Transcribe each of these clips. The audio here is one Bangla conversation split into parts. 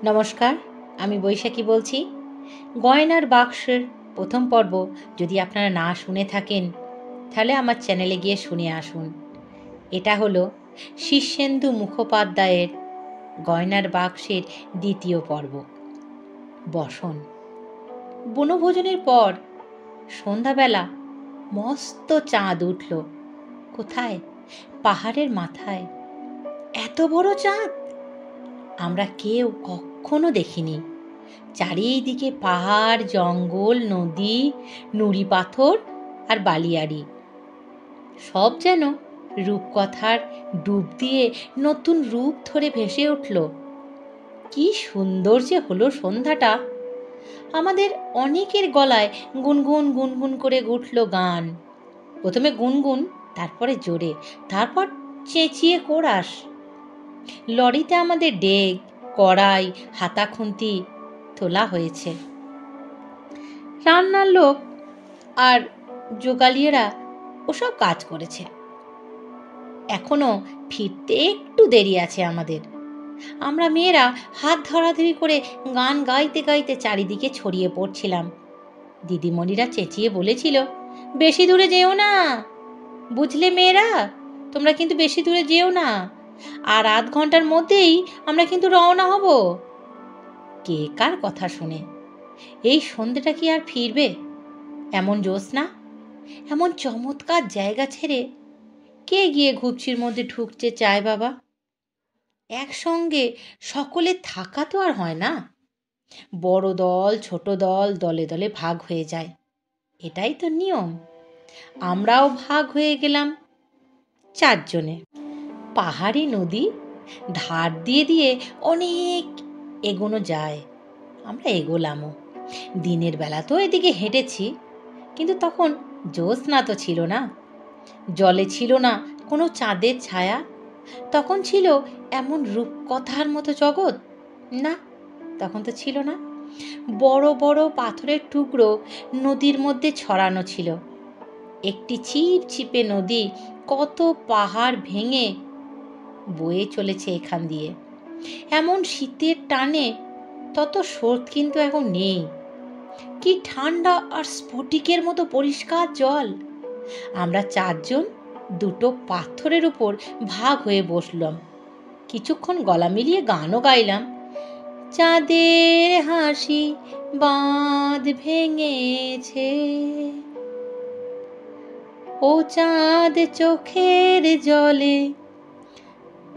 নমস্কার, আমি বৈশাখী বলছি। গয়নার বাক্সের প্রথম পর্ব যদি আপনারা না শুনে থাকেন, তাহলে আমার চ্যানেলে গিয়ে শুনে আসুন। এটা হলো শীর্ষেন্দু মুখোপাধ্যায়ের গয়নার বাক্সের দ্বিতীয় পর্ব, বসন। বনভোজনের পর সন্ধ্যাবেলা মস্ত চাঁদ উঠল। কোথায়? পাহাড়ের মাথায়। এত বড় চাঁদ আমরা কেউ কখনো দেখিনি। চারিদিকে পাহাড়, জঙ্গল, নদী, নুড়ি পাথর আর বালিয়াড়ি, সব যেন রূপকথার ডুব দিয়ে নতুন রূপ ধরে ভেসে উঠল। কি সুন্দর যে হলো সন্ধ্যাটা! আমাদের অনেকের গলায় গুনগুন গুনগুন করে উঠল গান। প্রথমে গুনগুন, তারপরে জোরে, তারপর চেঁচিয়ে কোরাস। লরিতে আমাদের ডেক, কড়াই, হাতা খুন্তি তোলা হয়েছে। রান্নার লোক আর জোগালিয়েরা ওসব কাজ করেছে। এখনো ফিরতে একটু দেরি আছে আমাদের। আমরা মেয়েরা হাত ধরাধরি করে গান গাইতে গাইতে চারিদিকে ছড়িয়ে পড়ছিলাম। দিদিমণিরা চেঁচিয়ে বলেছিল, বেশি দূরে যেও না, বুঝলে মেয়েরা, তোমরা কিন্তু বেশি দূরে যেও না, আর আধ ঘন্টার মধ্যেই আমরা কিন্তু রওনা হব। কে কার কথা শুনে? এই সন্ধ্যেটা কি আর ফিরবে? এমন জ্যোৎস্না, এমন চমৎকার জায়গা ছেড়ে কে গিয়ে ঘুপচির মধ্যে ঢুকতে চায় বাবা? একসঙ্গে সকলে থাকা তো আর হয় না। বড় দল, ছোট দল, দলে দলে ভাগ হয়ে যায়। এটাই তো নিয়ম। আমরাও ভাগ হয়ে গেলাম 4 জনে। পাহাড়ি নদী ধার দিয়ে দিয়ে অনেক এগোনো যায়। আমরা এগোলামও। দিনের বেলা তো এদিকে হেঁটেছি, কিন্তু তখন জ্যোৎস্না তো ছিল না, জলে ছিল না কোনো চাঁদের ছায়া। তখন ছিল এমন রূপকথার মতো জগৎ? না, তখন তো ছিল না। বড় বড় পাথরের টুকরো নদীর মধ্যে ছড়ানো ছিল। একটি ছিপছিপে নদী কত পাহাড় ভেঙে বয়ে চলেছে এখান দিয়ে। এমন শীতের টানে তত স্রোত কিন্তু এখন নেই। কি ঠান্ডা আর স্ফটিকের মতো পরিষ্কার জল! আমরা 4 জন দুটো পাথরের উপর ভাগ হয়ে বসলাম। কিছুক্ষণ গলা মিলিয়ে গানও গাইলাম। চাঁদের হাসি বাঁধ ভেঙেছে, ও চাঁদ চোখের জলে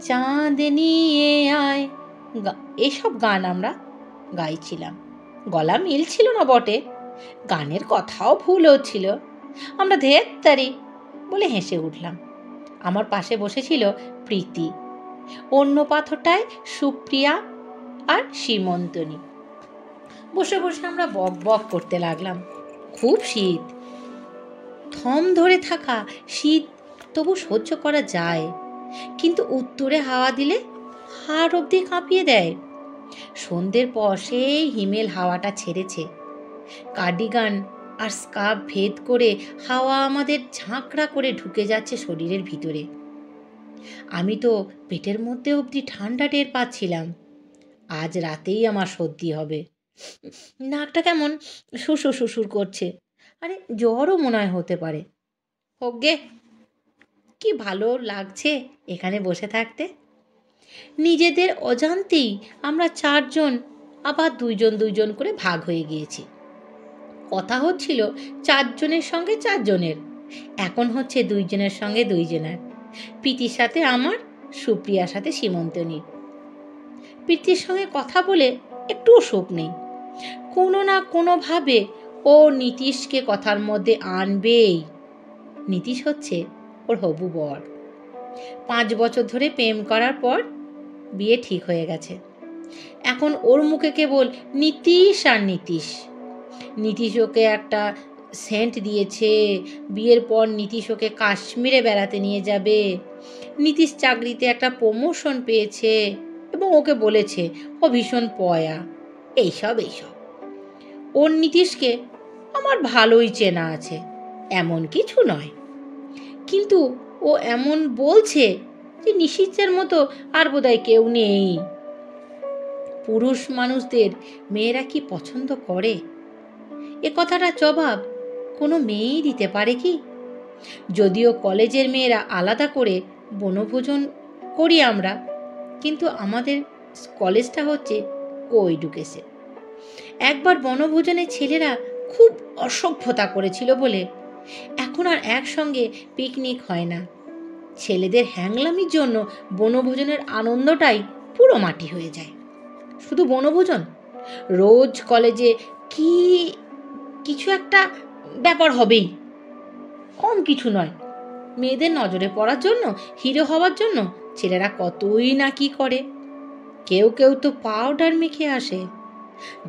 চাঁদ নিয়ে আয়। এসব গান আমরা গাইছিলাম। গলা মিলছিল না বটে, গানের কথাও ভুল হচ্ছিল। আমরা ধেত্তারি বলে হেসে উঠলাম। আমার পাশে বসেছিল প্রীতি, অন্য পাথরটায় সুপ্রিয়া আর সীমন্তনী। বসে বসে আমরা বক বক করতে লাগলাম। খুব শীত, থম ধরে থাকা শীত তবু সহ্য করা যায়, কিন্তু উত্তরে হাওয়া দিলে হাড় অবধি কাঁপিয়ে দেয়। সন্ধ্যের পর সেই হিমেল হাওয়াটা ছেড়েছে। কার্ডিগান আর স্কার্ফ ভেদ করে হাওয়া আমাদের ঝাঁকড়া করে ঢুকে যাচ্ছে শরীরের ভিতরে। আমি তো পেটের মধ্যে অবধি ঠান্ডা টের পাচ্ছিলাম। আজ রাতেই আমার সর্দি হবে। নাকটা কেমন শুশুর শুশুর করছে। আরে জ্বরও মনে হয় হতে পারে। হোক গে, কি ভালো লাগছে এখানে বসে থাকতে। নিজেদের অজান্তেই আমরা 4 জন আবার 2 জন করে ভাগ হয়ে গিয়েছি। কথা হচ্ছিল 4 জনের সঙ্গে 4 জনের, এখন হচ্ছে 2 জনের সঙ্গে 2 জনের। প্রীতির সাথে আমার, সুপ্রিয়ার সাথে সীমন্তনীর। প্রীতির সঙ্গে কথা বলে একটুও শোক নেই। কোনো না কোনোভাবে ও নীতিশকে কথার মধ্যে আনবেই। নীতিশ হচ্ছে ওর হবু বর। 5 বছর ধরে প্রেম করার পর বিয়ে ঠিক হয়ে গেছে। এখন ওর মুখে কেবল নীতিশ আর নীতিশ। নীতিশ ওকে একটা সেন্ট দিয়েছে। বিয়ের পর নীতিশ ওকে কাশ্মীরে বেড়াতে নিয়ে যাবে। নীতিশ চাকরিতে একটা প্রমোশন পেয়েছে এবং ওকে বলেছে ও ভীষণ পয়া। এইসব ওর নীতিশকে আমার ভালোই চেনা আছে, এমন কিছু নয়। কিন্তু ও এমন বলছে যে নিশিচের মতো আর বোধহয় কেউ নেই। পুরুষ মানুষদের মেয়েরা কি পছন্দ করে, এ কথাটার জবাব কোনো মেয়েই দিতে পারে কি? যদিও কলেজের মেয়েরা আলাদা করে বনভোজন করি আমরা, কিন্তু আমাদের কলেজটা হচ্ছে কো এডুকেশন। একবার বনভোজনে ছেলেরা খুব অসভ্যতা করেছিল বলে এখন আর একসঙ্গে পিকনিক হয় না। ছেলেদের হ্যাংলামির জন্য বনভোজনের আনন্দটাই পুরো মাটি হয়ে যায়। শুধু বনভোজন, রোজ কলেজে কি কিছু একটা ব্যাপার হবেই, কম কিছু নয়। মেয়েদের নজরে পড়ার জন্য, হিরো হওয়ার জন্য ছেলেরা কতই না কি করে। কেউ কেউ তো পাউডার মেখে আসে।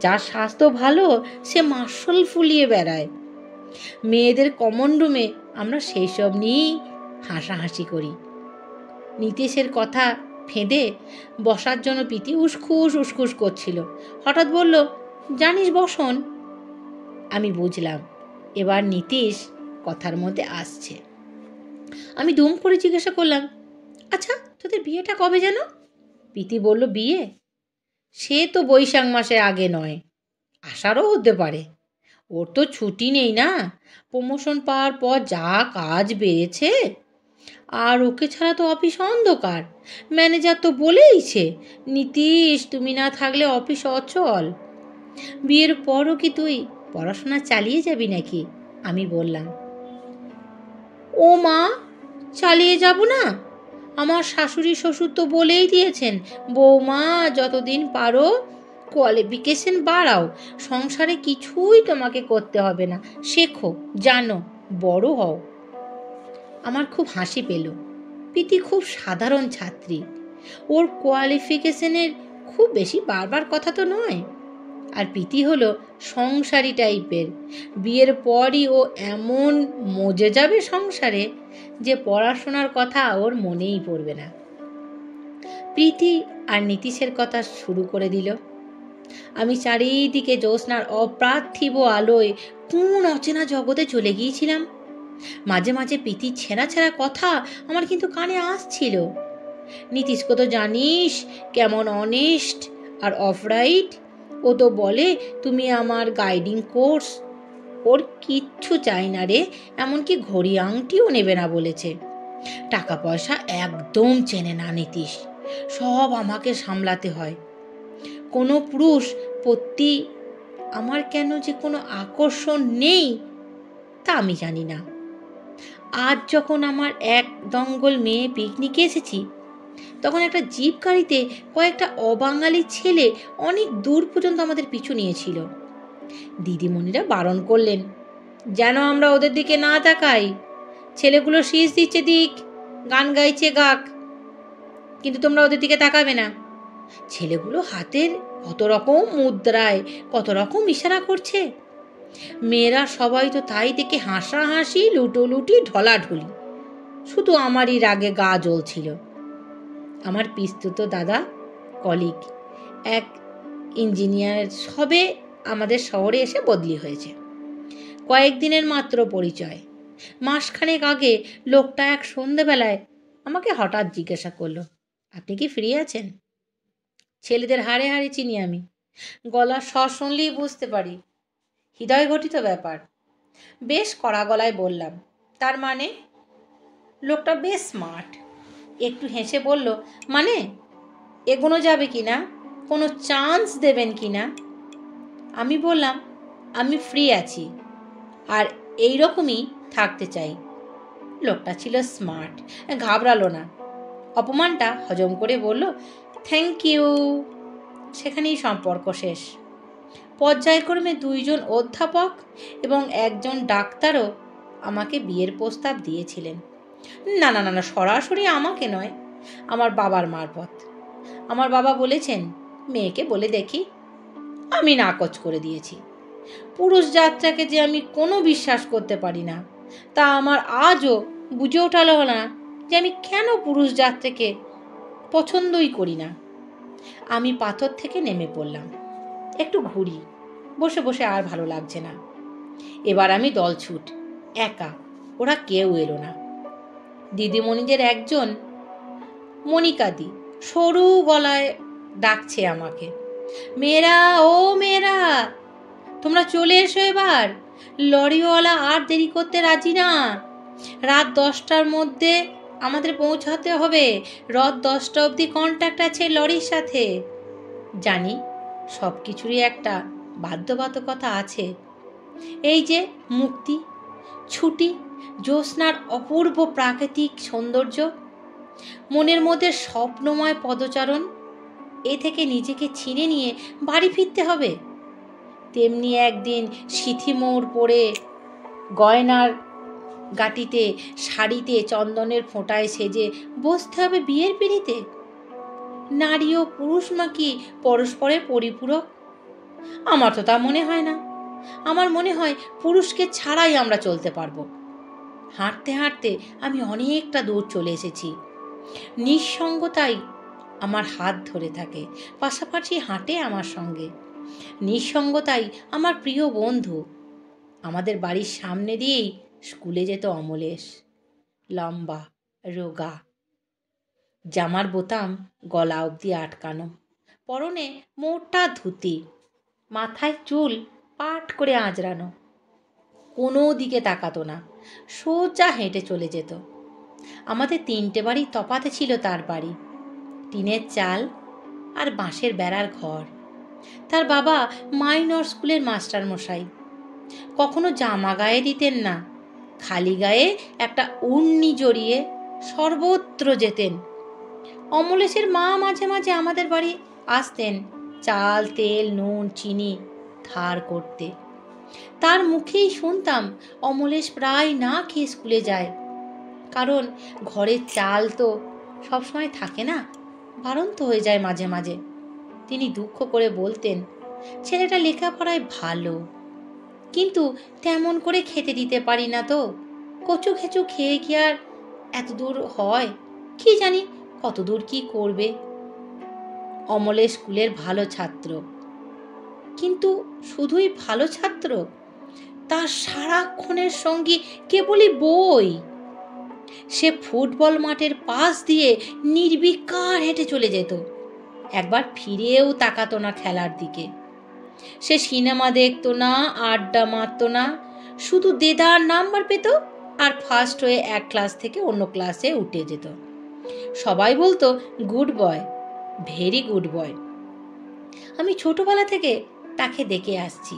যার স্বাস্থ্য ভালো সে মার্শাল ফুলিয়ে বেড়ায়। মেয়েদের কমন রুমে আমরা সেই সব নিয়েই হাসাহাসি করি। নীতিশের কথা ফেঁদে বসার জন্য প্রীতি উসখুস উসখুস করছিল। হঠাৎ বলল, জানিস বসন। আমি বুঝলাম এবার নীতিশ কথার মধ্যে আসছে। আমি দুম করে জিজ্ঞাসা করলাম, আচ্ছা তোদের বিয়েটা কবে যেন? প্রীতি বলল, বিয়ে সে তো বৈশাখ মাসের আগে নয়, আষাঢ়ও হতে পারে। ওর তো ছুটি নেই না, প্রমোশন পাওয়ার পর যা কাজ বেড়েছে। আর ওকে ছাড়া তো অফিস অন্ধকার। ম্যানেজার তো বলেইছে, নীতিশ তুমি না থাকলে অফিস অচল। বিয়ের পরও কি তুই পড়াশোনা চালিয়ে যাবি নাকি? আমি বললাম, ও মা, চালিয়ে যাব না? আমার শাশুড়ি শ্বশুর তো বলেই দিয়েছেন, বৌমা যতদিন পারো কোয়ালিফিকেশন বাড়াও, সংসারে কিছুই তোমাকে করতে হবে না, শেখো, জানো, বড় হও। আমার খুব হাসি পেল। প্রীতি খুব সাধারণ ছাত্রী, ওর কোয়ালিফিকেশনের খুব বেশি বারবার কথা তো নয়। আর প্রীতি হলো সংসারী টাইপের। বিয়ের পরই ও এমন মজে যাবে সংসারে যে পড়াশোনার কথা ওর মনেই পড়বে না। প্রীতি আর নীতিশের কথা শুরু করে দিল। আমি চারিদিকে জ্যোৎস্নার অপার্থিব আলোয় কোন অচেনা জগতে চলে গিয়েছিলাম। মাঝে মাঝে প্রীতির ছেঁড়া ছেঁড়া কথা আমার কিন্তু কানে আসছিল। নীতিশকে তো জানিস কেমন অনেস্ট আর অফরাইট। ও তো বলে তুমি আমার গাইডিং কোর্স। ওর কিচ্ছু চাই না রে, এমনকি ঘড়ি আংটিও নেবে না বলেছে। টাকা পয়সা একদম চেনে না নীতিশ, সব আমাকে সামলাতে হয়। কোনো পুরুষ প্রতি আমার কেন যে কোনো আকর্ষণ নেই তা আমি জানি না। আজ যখন আমার এক দঙ্গল মেয়ে পিকনিকে এসেছি, তখন একটা জিপ গাড়িতে কয়েকটা অবাঙালি ছেলে অনেক দূর পর্যন্ত আমাদের পিছু নিয়েছিল। দিদিমণিরা বারণ করলেন যেন আমরা ওদের দিকে না তাকাই। ছেলেগুলো শীষ দিচ্ছে দিক, গান গাইছে গাক, কিন্তু তোমরা ওদের দিকে তাকাবে না। ছেলেগুলো হাতের কত রকম মুদ্রায় কত রকম ইশারা করছে। মেয়েরা সবাই তো তাই দেখে হাসাহাসি, লুটোলুটি, ঢলাঢলি। শুধু আমারই রাগে গা জ্বলছিল। আমার পিস্তুত দাদা কলিগ, এক ইঞ্জিনিয়ার, সবে আমাদের শহরে এসে বদলি হয়েছে। কয়েকদিনের মাত্র পরিচয়। মাসখানেক আগে লোকটা এক সন্ধেবেলায় আমাকে হঠাৎ জিজ্ঞাসা করলো, আপনি কি ফ্রি আছেন? ছেলেদের হাড়ে হাড়ে চিনি আমি, গলার স্বর শুনলেই বুঝতে পারি হৃদয় ঘটিত ব্যাপার। বেশ কড়া গলায় বললাম, তার মানে? লোকটা বেশ স্মার্ট, একটু হেসে বলল, মানে এগোনো যাবে কি না, কোনো চান্স দেবেন কি না? আমি বললাম, আমি ফ্রি আছি আর এই রকমই থাকতে চাই। লোকটা ছিল স্মার্ট, ঘাবড়ালো না, অপমানটা হজম করে বলল, থ্যাংক ইউ। সেখানেই সম্পর্ক শেষ। পর্যায়ক্রমে 2 জন অধ্যাপক এবং 1 জন ডাক্তারও আমাকে বিয়ের প্রস্তাব দিয়েছিলেন। না না না না, সরাসরি আমাকে নয়, আমার বাবার মারফত। আমার বাবা বলেছেন, মেয়েকে বলে দেখি। আমি নাকচ করে দিয়েছি। পুরুষ যাত্রাকে যে আমি কোনো বিশ্বাস করতে পারি না, তা আমার আজও বুঝে ওঠালো না যে আমি কেন পুরুষ যাত্রাকে পছন্দই করি না। আমি পাথর থেকে নেমে পড়লাম, একটু ঘুরি, বসে বসে আর ভালো লাগছে না। এবার আমি দলছুট, একা, ওরা কেউ এলো না। দিদিমণিদের একজন, মনিকাদি, সরু গলায় ডাকছে আমাকে, মেয়েরা, ও মেয়েরা, তোমরা চলে এসো এবার, লরিওয়ালা আর দেরি করতে রাজি না। রাত 10টার মধ্যে আমাদের পৌঁছাতে হবে। রাত 10টা অবধি কন্ট্যাক্ট আছে লরির সাথে। জানি সব কিছুরই একটা বাধ্যবাধকতা আছে। এই যে মুক্তি, ছুটি, জ্যোৎস্নার অপূর্ব প্রাকৃতিক সৌন্দর্য, মনের মধ্যে স্বপ্নময় পদচারণ, এ থেকে নিজেকে ছিনে নিয়ে বাড়ি ফিরতে হবে। তেমনি একদিন সিথি মোড় পরে গয়নার গাটিতে, শাড়িতে, চন্দনের ফোঁটায় সেজে বসতে হবে বিয়ের পিঁড়িতে। নারী ও পুরুষ নাকি পরস্পরের পরিপূরক? আমার তো তা মনে হয় না। আমার মনে হয় পুরুষকে ছাড়াই আমরা চলতে পারবো। হাঁটতে হাঁটতে আমি অনেকটা দূর চলে এসেছি। নিঃসঙ্গতাই আমার হাত ধরে থাকে, পাশাপাশি হাঁটে আমার সঙ্গে। নিঃসঙ্গতাই আমার প্রিয় বন্ধু। আমাদের বাড়ির সামনে দিয়েই স্কুলে যেত অমলেশ। লম্বা, রোগা, জামার বোতাম গলা অবধি আটকানো, পরনে মোটা ধুতি, মাথায় চুল পাট করে আঁচড়ানো। কোনো দিকে তাকাতো না, সোজা হেঁটে চলে যেত। আমাদের 3টে বাড়ি তফাতে ছিল তার বাড়ি। টিনের চাল আর বাঁশের বেড়ার ঘর। তার বাবা মাইনর স্কুলের মাস্টারমশাই। কখনো জামা গায়ে দিতেন না, খালি গায়ে একটা উড়নি জড়িয়ে সর্বত্র যেতেন। অমলেশের মা মাঝে মাঝে আমাদের বাড়ি আসতেন চাল, তেল, নুন, চিনি ধার করতে। তার মুখেই শুনতাম অমলেশ প্রায় না খেয়ে স্কুলে যায়, কারণ ঘরের চাল তো সবসময় থাকে না, বাড়ন্ত হয়ে যায় মাঝে মাঝে। তিনি দুঃখ করে বলতেন, ছেলেটা লেখাপড়ায় ভালো, কিন্তু তেমন করে খেতে দিতে পারি না তো। কচু খেচু খেয়ে কি আর এত দূর হয়? কি জানি কত দূর কি করবে। অমলেশ স্কুলের ভালো ছাত্র, কিন্তু শুধুই ভালো ছাত্র? তার সারাক্ষণের সঙ্গী কেবলই বই। সে ফুটবল মাঠের পাশ দিয়ে নির্বিকার হেঁটে চলে যেত, একবার ফিরেও তাকাতো না খেলার দিকে। সে সিনেমা দেখতো না, আড্ডা মারতো না, শুধু দেদার নাম্বার পেত আর ফার্স্ট হয়ে এক ক্লাস থেকে অন্য ক্লাসে উঠে যেত। সবাই বলতো good boy, very good boy. আমি ছোটবেলা থেকে তাকে দেখে আসছি।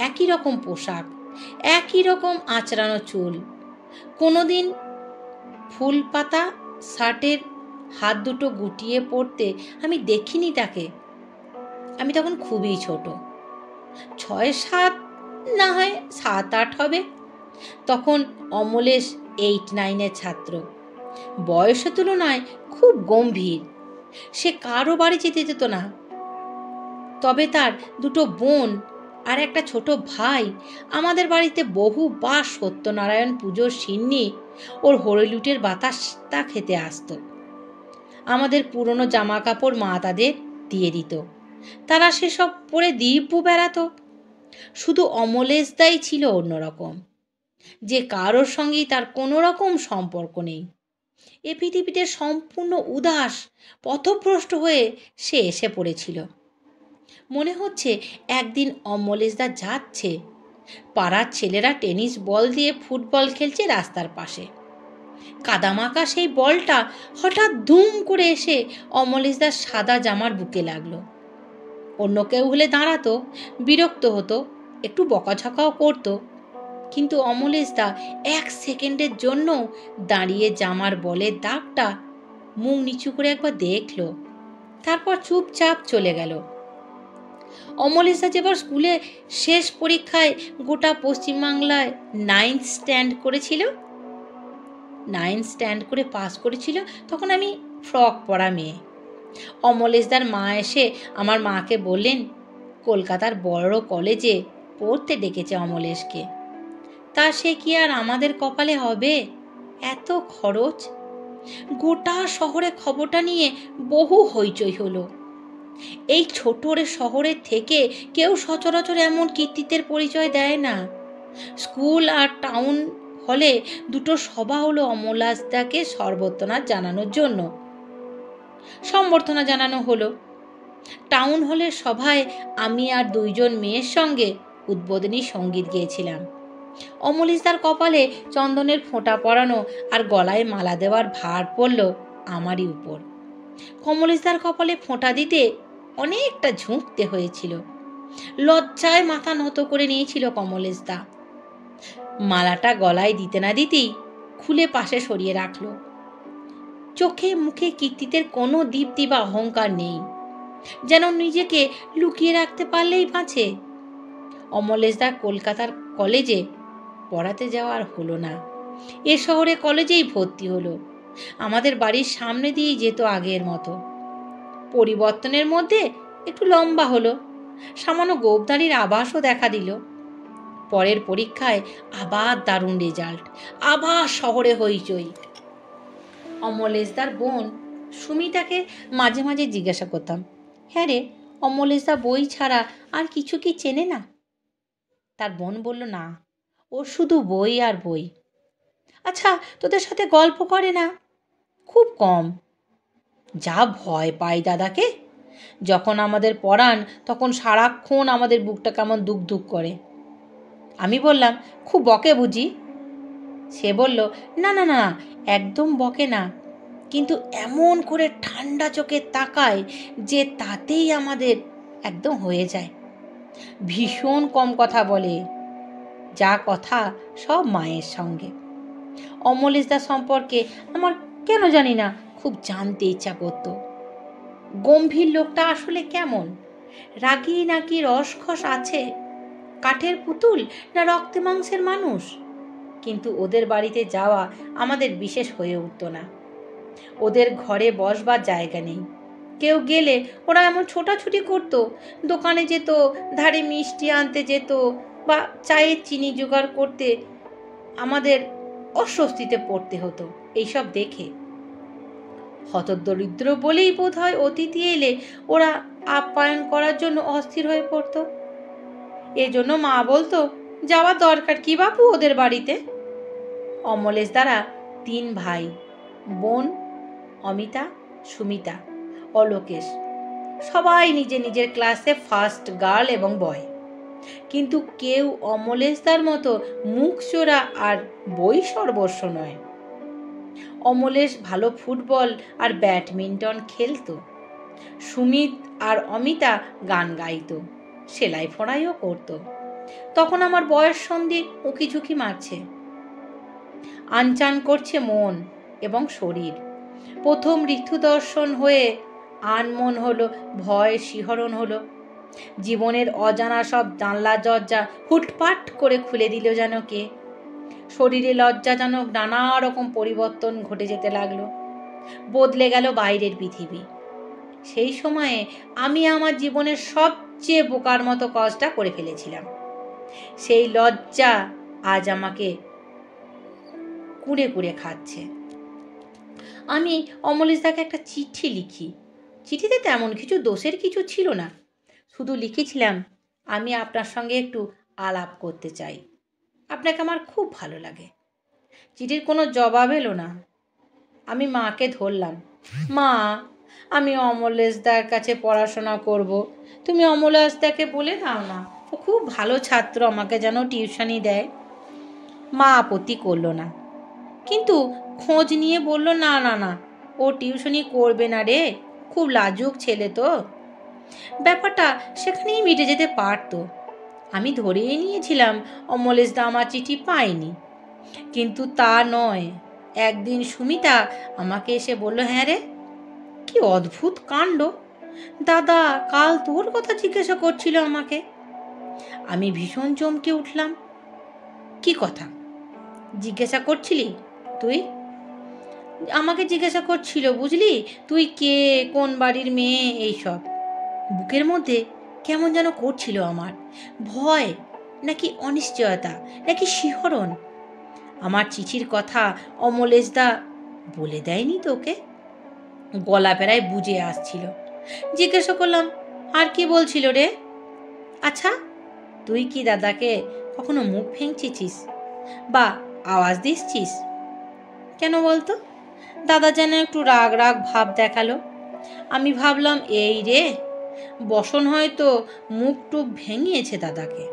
একই রকম পোশাক, একই রকম আঁচড়ানো চুল। কোনোদিন ফুল পাতা শার্টের হাত দুটো গুটিয়ে পড়তে আমি দেখিনি তাকে। আমি তখন খুবই ছোট, 6-7, না হয় 7-8 হবে। তখন অমলেশ 8-9-এর ছাত্র, বয়সের তুলনায় খুব গম্ভীর। সে কারো বাড়ি যেতে যেত না, তবে তার 2টো বোন আর একটা ছোট ভাই আমাদের বাড়িতে বহুবার সত্যনারায়ণ পুজোর সিন্নি ওর হরিলুটের বাতাসটা খেতে আসতো। আমাদের পুরনো জামা কাপড় মা তাদের দিয়ে দিত, তারা সেসব পরে দিব্য বেড়াতো। শুধু অমলেশদাই ছিল অন্যরকম, যে কারোর সঙ্গেই তার কোনো রকম সম্পর্ক নেই। এ পৃথিবীতে সম্পূর্ণ উদাস, পথভ্রষ্ট হয়ে সে এসে পড়েছিল। মনে হচ্ছে একদিন অমলেশদা যাচ্ছে, পাড়ার ছেলেরা টেনিস বল দিয়ে ফুটবল খেলছে রাস্তার পাশে। কাদামাকা সেই বলটা হঠাৎ ধুম করে এসে অমলেশদার সাদা জামার বুকে লাগলো। অন্য কেউ হলে দাঁড়াতো, বিরক্ত হতো, একটু বকাঝকাও করতো, কিন্তু অমলেশদা 1 সেকেন্ডের জন্য দাঁড়িয়ে জামার বলের দাগটা মুখ নিচু করে একবার দেখলো, তারপর চুপচাপ চলে গেল। অমলেশদা যেবার স্কুলে শেষ পরীক্ষায় গোটা পশ্চিমবাংলায় 9th স্ট্যান্ড করেছিল, 9th স্ট্যান্ড করে পাস করেছিল, তখন আমি ফ্রক পরা মেয়ে। অমলেশদার মা এসে আমার মাকে বললেন কলকাতার বড় কলেজে পড়তে ডেকেছে অমলেশকে। তা সে কি আর আমাদের কপালে হবে? এত খরচ। গোটা শহরে খবরটা নিয়ে বহু হইচই হলো। এই ছোট শহরের থেকে কেউ সচরাচর এমন কীর্তিত্বের পরিচয় দেয় না। স্কুল আর টাউন হলে 2টো সভা হলো অমলেশদাকে সম্বর্ধনা জানানোর জন্য। সম্বর্ধনা জানানো হলো, টাউন হলের সভায় আমি আর 2জন মেয়ের সঙ্গে উদ্বোধনী সঙ্গীত গেয়েছিলাম। অমলেশদার কপালে চন্দনের ফোঁটা পরানো আর গলায় মালা দেওয়ার ভার পড়ল আমারই উপর। কমলেশদার কপালে ফোঁটা দিতে অনেকটা ঝুঁকতে হয়েছিল। লজ্জায় মাথা নত করে নিয়েছিল কমলেশদা। মালাটা গলায় দিতে না দিতেই খুলে পাশে সরিয়ে রাখল। চোখে মুখে কীর্তিতের কোনো দীপ্তি বা অহংকার নেই, যেন নিজেকে লুকিয়ে রাখতে পারলেই বাঁচে। অমলেশদা কলকাতার কলেজে পড়াতে যাওয়ার হলো না, এ শহরে কলেজেই ভর্তি হলো। আমাদের বাড়ির সামনে দিয়েই যেত আগের মতো। পরিবর্তনের মধ্যে একটু লম্বা হলো, সামান্য গোঁফদাড়ির আভাসও দেখা দিল। পরের পরীক্ষায় আবার দারুণ রেজাল্ট, আবার শহরে হইচই। অমলেশদার বোন সুমিতাকে মাঝে মাঝে জিজ্ঞাসা করতাম, হ্যাঁ রে, অমলেশদা বই ছাড়া আর কিছু কি চেনে না? তার বোন বলল, না, ওর শুধু বই আর বই। আচ্ছা, তোদের সাথে গল্প করে না? খুব কম। যা ভয় পাই দাদাকে, যখন আমাদের পড়ান তখন সারাক্ষণ আমাদের বুকটা কেমন দুক দুক করে। আমি বললাম, খুব বকে বুঝি? সে বলল, না না না, একদম বকে না, কিন্তু এমন করে ঠান্ডা চোখে তাকায় যে তাতেই আমাদের একদম হয়ে যায়। ভীষণ কম কথা বলে, যা কথা সব মায়ের সঙ্গে। অমলেশদা সম্পর্কে আমার কেন জানি না খুব জানতে ইচ্ছা করত। গম্ভীর লোকটা আসলে কেমন? রাগী নাকি রসখস আছে? কাঠের পুতুল না রক্তে মাংসের মানুষ? কিন্তু ওদের বাড়িতে যাওয়া আমাদের বিশেষ হয়ে উঠত না। ওদের ঘরে বসবার জায়গা নেই। কেউ গেলে ওরা এমন ছোটাছুটি করতো, দোকানে যেত, ধারে মিষ্টি আনতে যেত বা চায়ের চিনি জোগাড় করতে আমাদের অস্বস্তিতে পড়তে হতো এইসব দেখে। হতদরিদ্র বলেই বোধ হয় অতিথি এলে ওরা আপ্যায়ন করার জন্য অস্থির হয়ে পড়তো। এজন্য মা বলতো, যাওয়ার দরকার কি বাপু ওদের বাড়িতে? অমলেশদারা 3 ভাই, বোন অমিতা, সুমিতা, অলোকেশ, সবাই নিজে নিজের ক্লাসে ফার্স্ট গার্ল এবং বয়। কিন্তু কেউ অমলেশদার মতো মুখ চোরা আর বই সর্বস্ব নয়। অমলেশ ভালো ফুটবল আর ব্যাডমিন্টন খেলতো। সুমিত আর অমিতা গান গাইতো, সেলাই ফোড়াইও করতো। তখন আমার বয়স সন্ধি উঁকিঝুঁকি মারছে, আনচান করছে মন এবং শরীর। প্রথম ঋতু দর্শন হয়ে আনমন হলো, ভয় শিহরণ হলো। জীবনের অজানা সব জানলা দরজা হুটপাট করে খুলে দিল যেন কে। শরীরে লজ্জাজনক নানা রকম পরিবর্তন ঘটে যেতে লাগলো। বদলে গেল বাইরের পৃথিবী। সেই সময়ে আমি আমার জীবনের সবচেয়ে বোকার মতো কাজটা করে ফেলেছিলাম। সেই লজ্জা আজ আমাকে কুড়ে কুড়ে খাচ্ছে। আমি অমলেশদাকে একটা চিঠি লিখি। চিঠিতে তেমন কিছু দোষের কিছু ছিল না, শুধু লিখেছিলাম, আমি আপনার সঙ্গে একটু আলাপ করতে চাই, আপনাকে আমার খুব ভালো লাগে। চিঠির কোনো জবাব এলো না। আমি মাকে ধরলাম, মা, আমি অমলেশদার কাছে পড়াশোনা করব, তুমি অমলেশদাকে বলে দাও না, ও খুব ভালো ছাত্র, আমাকে যেন টিউশনি দেয়। মা আপত্তি করলো না, কিন্তু খোঁজ নিয়ে বলল, না না না, ও টিউশনি করবে না রে, খুব লাজুক ছেলে তো। ব্যাপারটা সেখানেই মিটে যেতে পারতো। আমি ধরেই নিয়েছিলাম অমলেশদা আমার চিঠি পায়নি। কিন্তু তা নয়। একদিন সুমিতা আমাকে এসে বলল, হ্যাঁ রে, কি অদ্ভুত কাণ্ড, দাদা কাল তোর কথা জিজ্ঞাসা করছিল আমাকে। আমি ভীষণ চমকে উঠলাম। কি কথা জিজ্ঞাসা করছিলি তুই? আমাকে জিজ্ঞাসা করছিল, বুঝলি, তুই কে, কোন বাড়ির মেয়ে, এইসব। বুকের মধ্যে কেমন যেন করছিল আমার, ভয় নাকি অনিশ্চয়তা নাকি শিহরণ। আমার চিঠির কথা অমলেশদা বলে দেয়নি তোকে? গলা পেরায় বুঝে আসছিল। জিজ্ঞাসা করলাম, আর কি বলছিল রে? আচ্ছা, তুই কি দাদাকে কখনো মুখ ভেঙচিছিস বা আওয়াজ দিচ্ছিস? কেন বলতো? দাদা যেন একটু রাগ রাগ ভাব দেখালো। আমি ভাবলাম, এই রে, বসন হয়তো মুখ টুক ভেঙিয়েছে দাদাকে।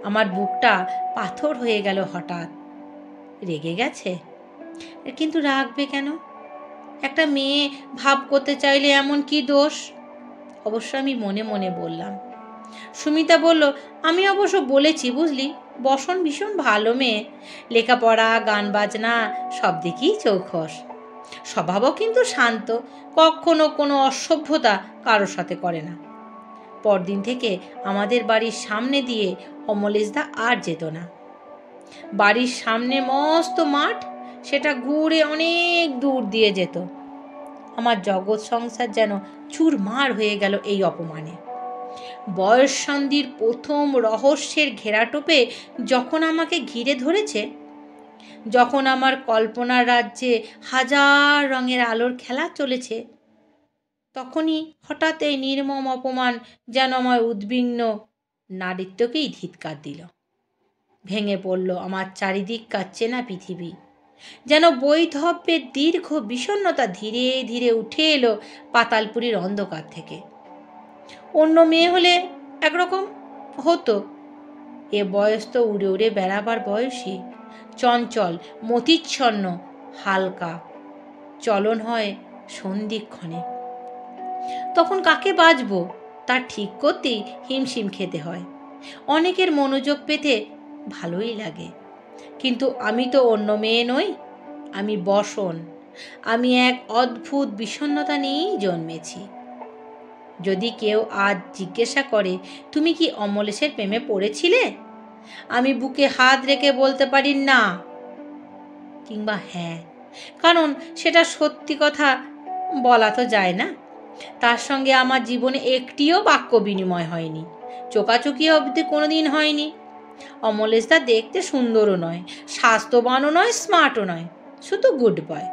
আমার বুকটা পাথর হয়ে গেল হঠাৎ। রেগে গেছে? কিন্তু রাখবে কেন? একটা মেয়ে ভাব করতে চাইলে এমন কি দোষ? অবশ্য আমি মনে মনে বললাম। সুমিতা বলল, আমি অবশ্য বলেছি বুঝলি, বসন ভীষণ ভালো মেয়ে, লেখাপড়া গান বাজনা সব দিকেই চৌখস, স্বভাবও কিন্তু শান্ত, কখনো কোনো অসভ্যতা কারোর সাথে করে না। পরদিন থেকে আমাদের বাড়ির সামনে দিয়ে অমলেশদা আর যেত না। বাড়ির সামনে মস্ত মাঠ, সেটা ঘুরে অনেক দূর দিয়ে যেত। আমার জগৎ সংসার যেন চুরমার হয়ে গেল এই অপমানে। বয়ঃসন্ধির প্রথম রহস্যের ঘেরাটোপে যখন আমাকে ঘিরে ধরেছে, যখন আমার কল্পনার রাজ্যে হাজার রঙের আলোর খেলা চলেছে, তখনই হঠাৎ এই নির্মম অপমান যেন আমার উদ্বিগ্ন নারীত্বকেই ধিক্কার দিল। ভেঙে পড়ল আমার চারিদিককার চেনা পৃথিবী। যেন বৈধব্যের দীর্ঘ বিষণ্ণতা ধীরে ধীরে উঠে এলো পাতালপুরীর অন্ধকার থেকে। অন্য মেয়ে হলে একরকম হতো, এ বয়স তো উড়ে উড়ে বেড়াবার বয়সী, চঞ্চল, মতিচ্ছন্ন, হালকা, চলন হয় সন্ধিক্ষণে। তখন কাকে বাঁচবো তার ঠিক করতেই হিমশিম খেতে হয়। অনেকের মনোযোগ পেতে ভালোই লাগে, কিন্তু আমি তো অন্য মেয়ে নই, আমি বসন। আমি এক অদ্ভুত বিষণ্ণতা নিয়েই জন্মেছি। যদি কেউ আজ জিজ্ঞাসা করে, তুমি কি অমলেশের প্রেমে পড়েছিলে, আমি বুকে হাত রেখে বলতে পারি না কিংবা হ্যাঁ, কারণ সেটা সত্যি কথা বলা তো যায় না। তার সঙ্গে আমার জীবনে একটিও বাক্য বিনিময় হয়নি, চোকাচুকি অবধি কোনোদিন হয়নি। অমলেশদা দেখতে সুন্দরও নয়, স্বাস্থ্যবানও নয়, স্মার্টও নয়, শুধু গুড বয়।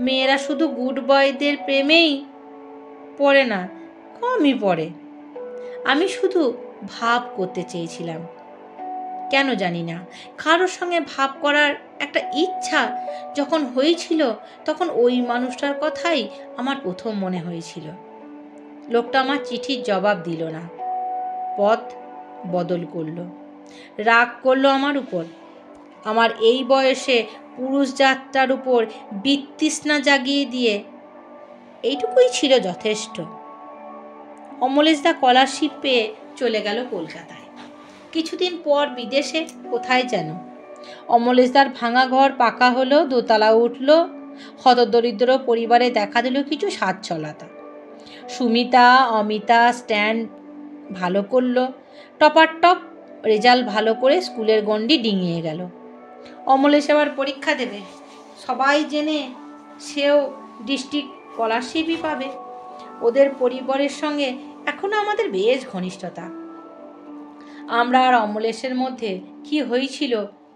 মেয়েরা শুধু গুড বয়দের প্রেমেই পড়ে না, কমই পড়ে। আমি শুধু ভাব করতে চেয়েছিলাম, কেন জানি না, কারোর সঙ্গে ভাব করার একটা ইচ্ছা যখন হয়েছিল, তখন ওই মানুষটার কথাই আমার প্রথম মনে হয়েছিল। লোকটা আমার চিঠির জবাব দিল না, পথ বদল করল, রাগ করলো আমার উপর। আমার এই বয়সে পুরুষ যাত্রার উপর বিতৃষ্ণা জাগিয়ে দিয়ে এইটুকুই ছিল যথেষ্ট। অমলেশদা স্কলারশিপ পেয়ে চলে গেল কলকাতায়, কিছুদিন পর বিদেশে কোথায় যেন। অমলেশদার ভাঙা ঘর পাকা হলো, দোতলা উঠল, হতদরিদ্র পরিবারে দেখা দিল কিছু স্বাচ্ছলতা। সুমিতা অমিতা স্ট্যান্ড ভালো করলো, টপার টপ রেজাল্ট ভালো করে স্কুলের গণ্ডি ডিঙিয়ে গেল। অমলেশ আবার পরীক্ষা দেবে, সবাই জেনে সেও ডিস্ট্রিক্ট স্কলারশিপই পাবে। ওদের পরিবারের সঙ্গে এখনো আমাদের বেশ ঘনিষ্ঠতা। আমরা আর অমলেশের মধ্যে কি হয়েছিল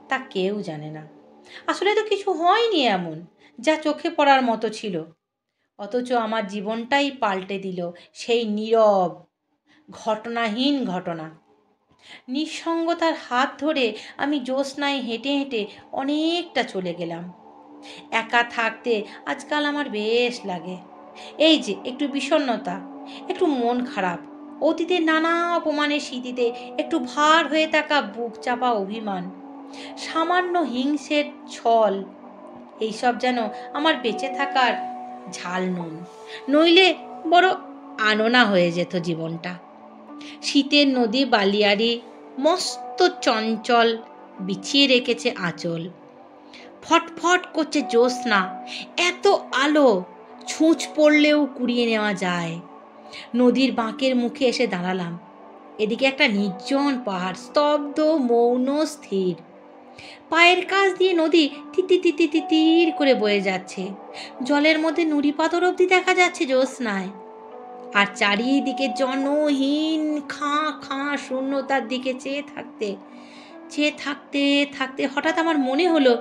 তা কেউ জানে না। আসলে তো কিছু হয়নি এমন যা চোখে পড়ার মতো ছিল, অথচ আমার জীবনটাই পাল্টে দিল সেই নীরব ঘটনাহীন ঘটনা। নিঃসঙ্গতার হাত ধরে আমি জ্যোৎস্নায় হেঁটে হেঁটে অনেকটা চলে গেলাম। একা থাকতে আজকাল আমার বেশ লাগে। এই যে একটু বিষণ্ণতা, একটু মন খারাপ, অতীতের নানা অপমানের স্মৃতিতে একটু ভার হয়ে থাকা বুক চাপা অভিমান, সামান্য হিংসের ছল, এইসব যেন আমার বেঁচে থাকার ঝাল নুন, নইলে বড় আননা হয়ে যেত জীবনটা। শীতের নদী বালিয়াড়ি মস্ত চঞ্চল বিছিয়ে রেখেছে আঁচল, ফটফট করছে জ্যোৎস্না, এত আলো ছুঁচ পড়লেও কুড়িয়ে নেওয়া যায়। নদীর বাঁকের মুখে এসে দাঁড়ালাম। এদিকে একটা নির্জন পাহাড়, স্তব্ধ, মৌন, স্থির। পায়ের কাছ দিয়ে নদী তিতি তিতি তিতির করে বয়ে যাচ্ছে, জলের মধ্যে নুড়ি পাথর অবধি দেখা যাচ্ছে জ্যোৎস্নায়। আর চারিদিকে জনহীন খাঁ খাঁ শূন্যতার দিকে চেয়ে থাকতে থাকতে হঠাৎ আমার মনে হলো,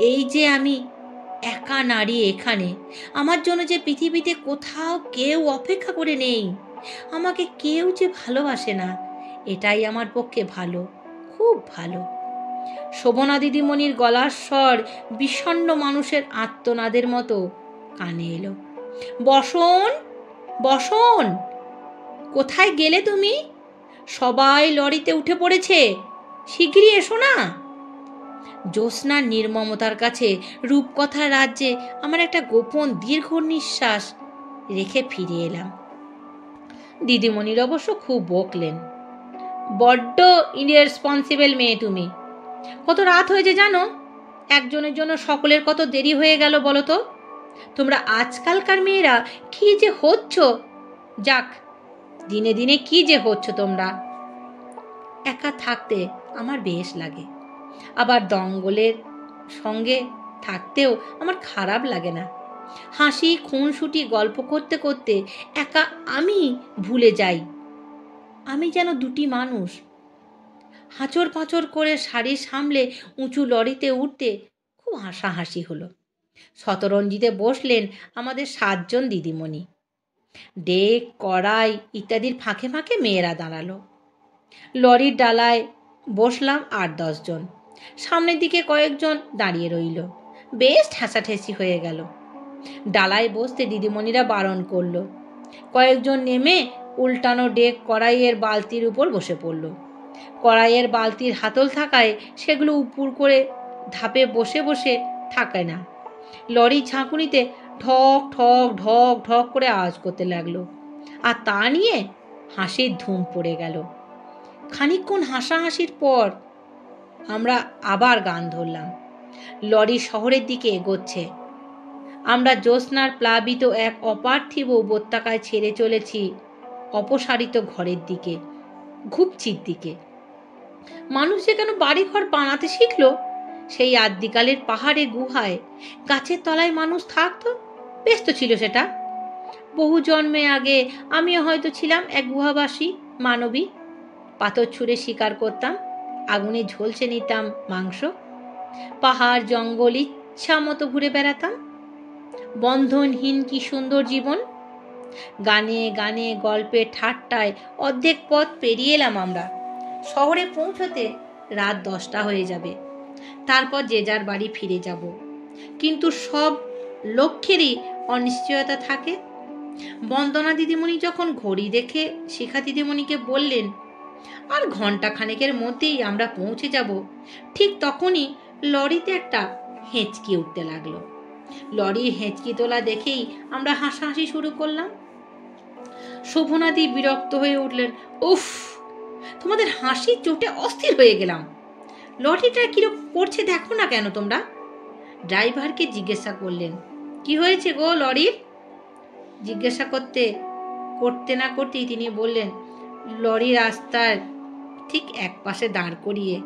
এই যে আমি একা নারী এখানে, আমার জন্য যে পৃথিবীতে কোথাও কেউ অপেক্ষা করে নেই, আমাকে কেউ যে ভালোবাসে না, এটাই আমার পক্ষে ভালো, খুব ভালো। শোভনা দিদিমণির গলার স্বর বিষণ্ণ মানুষের আর্তনাদের মতো কানে এলো, বসন। বসন, কোথায় গেলে তুমি? সবাই লরিতে উঠে পড়েছে, শিগগিরই এসো না। জ্যোৎস্নার নির্মমতার কাছে রূপকথার রাজ্যে আমার একটা গোপন দীর্ঘ নিঃশ্বাস রেখে ফিরে এলাম। দিদিমণির অবশ্য খুব বকলেন, বড্ড ইরেসপন্সিবল মেয়ে তুমি। কত রাত হয়েছে জানো? একজনের জন্য সকলের কত দেরি হয়ে গেল বলো তো। তোমরা আজকালকার মেয়েরা কি যে হচ্ছ, যাক, দিনে দিনে কি যে হচ্ছ তোমরা। একা থাকতে আমার বেশ লাগে, আবার দঙ্গলের সঙ্গে থাকতেও আমার খারাপ লাগে না। হাসি খুনসুটি গল্প করতে করতে একা আমি ভুলে যাই আমি যেন দুটি মানুষ। হাঁচর পাঁচর করে শাড়ি সামলে উঁচু লরিতে উঠতে খুব হাসাহাসি হলো। শতরঞ্জিতে বসলেন আমাদের 7 জন দিদিমণি। ডেক, কড়াই ইত্যাদির ফাঁকে ফাঁকে মেয়েরা দাঁড়ালো। লরির ডালায় বসলাম 8-10 জন। সামনের দিকে কয়েকজন দাঁড়িয়ে রইল। বেশ ঠেসাঠেসি হয়ে গেল। ডালায় বসতে দিদিমণিরা বারণ করলো। কয়েকজন নেমে উল্টানো ডেক কড়াইয়ের বালতির উপর বসে পড়ল। কড়াইয়ের বালতির হাতল থাকায় সেগুলো উপুর করে ধাপে বসে বসে থাকায় না। লরির ঝাঁকুনিতে ঠক ঠক ঢক ঢক করে আওয়াজ করতে লাগলো, আর তা নিয়ে হাসির ধুম পড়ে গেল। খানিকক্ষণ হাসাহাসির পর আমরা আবার গান ধরলাম। লরি শহরের দিকে এগোচ্ছে। আমরা জ্যোৎস্নার প্লাবিত এক অপার্থিব উপত্যকায় ছেড়ে চলেছি অপসারিত ঘরের দিকে, ঘুপচির দিকে। মানুষ যে কেন বাড়িঘর বানাতে শিখলো, সেই আদ্যিকালের পাহাড়ে গুহায় গাছের তলায় মানুষ থাকতো, বেশ তো ছিল সেটা। বহু জন্মে আগে আমিও হয়তো ছিলাম এক গুহাবাসী মানবী। পাথর ছুঁড়ে শিকার করতাম, আগুনে ঝলসে নিতাম মাংস, পাহাড় জঙ্গল ইচ্ছা মতো ঘুরে বেড়াতাম। বন্ধনহীন কি সুন্দর জীবন। গানে গানে গল্পে ঠাট্টায় অর্ধেক পথ পেরিয়ে এলাম আমরা। শহরে পৌঁছতে রাত 10টা হয়ে যাবে। তারপর যে যার বাড়ি ফিরে যাব। কিন্তু সব লক্ষ্যেরই অনিশ্চয়তা থাকে। বন্দনা দিদিমণি যখন ঘড়ি দেখে শিখা দিদিমণিকে বললেন, আর ঘন্টা খানেকের মধ্যেই আমরা পৌঁছে যাব, ঠিক তখনই লরিতে একটা হেঁচকি উঠতে লাগলো। লরির হেঁচকি তোলা দেখেই আমরা হাসাহাসি শুরু করলাম। শোভনাদি বিরক্ত হয়ে উঠলেন, উফ, তোমাদের হাসির চোটে অস্থির হয়ে গেলাম। লরিটা কিরকম করছে দেখো না কেন তোমরা। ড্রাইভারকে জিজ্ঞাসা করলেন, কি হয়েছে গো লরির? জিজ্ঞাসা করতে না করতেই তিনি বললেন, লরি রাস্তার ঠিক এক পাশে দাঁড় করিয়ে।